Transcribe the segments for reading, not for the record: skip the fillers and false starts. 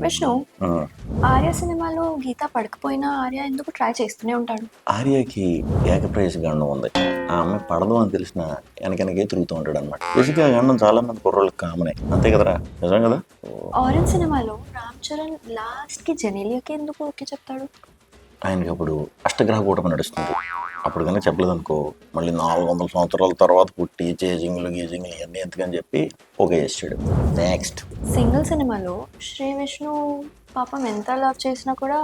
విష్ణు, ఆ, ఆర్య సినిమాలో గీత పడకపోయినా ఆర్య ఎందుకు ట్రై చేస్తూనే ఉంటాడు? ఆర్యకి ఏకప్రేయస గండం ఉంది. ఆ అమ్మాయి పడదు అని తెలిసిన వెనకే తిరుగుతూ ఉంటాడు అనమాట. బేసిక్గా ఆ గండం చాలా మంది కుర్రోళ్ళకి కామనే, అంతే కదరా? నిజం కదా? ఆరెంజ్ సినిమాలో రామ్ చరణ్ లాస్ట్ కి జెనీలియాకి ఎందుకు ఓకే చెప్తాడు? ఆయనకి అప్పుడు అష్టగ్రహ కూటమి నడుస్తుంది. అప్పుడు కనుక చెప్పలేదు అనుకో, మళ్ళీ 400 సంవత్సరాల తర్వాత పుట్టి చేజింగ్లు గీజింగ్లు ఇవన్నీ ఎందుకని చెప్పి ఓకే చేసాడు. నెక్స్ట్ సింగిల్ సినిమాలో శ్రీ విష్ణు పాపం ఎంత లవ్ చేసినా కూడా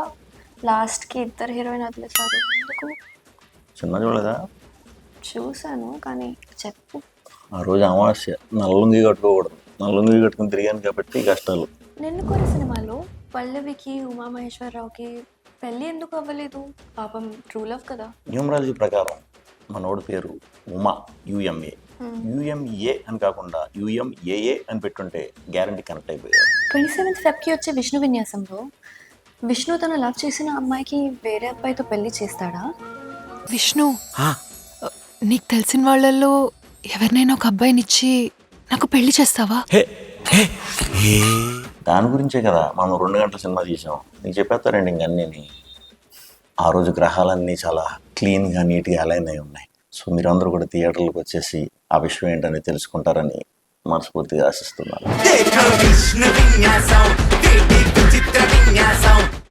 లాస్ట్ కి ఇద్దరు హీరోయిన్ వదిలేశారు ఎందుకు? సినిమా చూడలేదా? చూశాను కానీ చెప్పు. ఆ రోజు అమావాస్య, నల్లుంగి కట్టుకోకూడదు. నల్లుంగి కట్టుకుని తిరిగాను కాబట్టి కష్టాలు. నిన్ను కోరి సినిమాలో పల్లవికి ఉమామహేశ్వరరావుకి పెళ్ళి ఎందుకు అవ్వలేదు? పాపం ట్రూ లవ్ కదా. న్యూమరాలజీ ప్రకారం మనోడి పేరు ఉమా, యుఎంఏ. యుఎంఏ అని కాకుండా యుఎంఏఏ అని పెట్టుంటే గ్యారంటీ కనెక్ట్ అయిపోయారు. 27th ఫెబ్కి వచ్చే విష్ణు విన్యాసంలో విష్ణు తను లవ్ చేసిన అమ్మాయికి వేరే అబ్బాయితో పెళ్లి చేస్తాడా? విష్ణు, నీకు తెలిసిన వాళ్ళల్లో ఎవరినైనా ఒక అబ్బాయినిచ్చి నాకు పెళ్లి చేస్తావా? దాని గురించే కదా మనం 2 గంటల సినిమా తీసాం. నీకు చెప్పేస్తారండి ఇంకన్నీ. ఆ రోజు గ్రహాలన్నీ చాలా క్లీన్గా నీట్గా అలైన్ అయి ఉన్నాయి. సో మీరందరూ కూడా థియేటర్లకు వచ్చేసి ఆ విషయం ఏంటని తెలుసుకుంటారని మనస్ఫూర్తిగా ఆశిస్తున్నాను.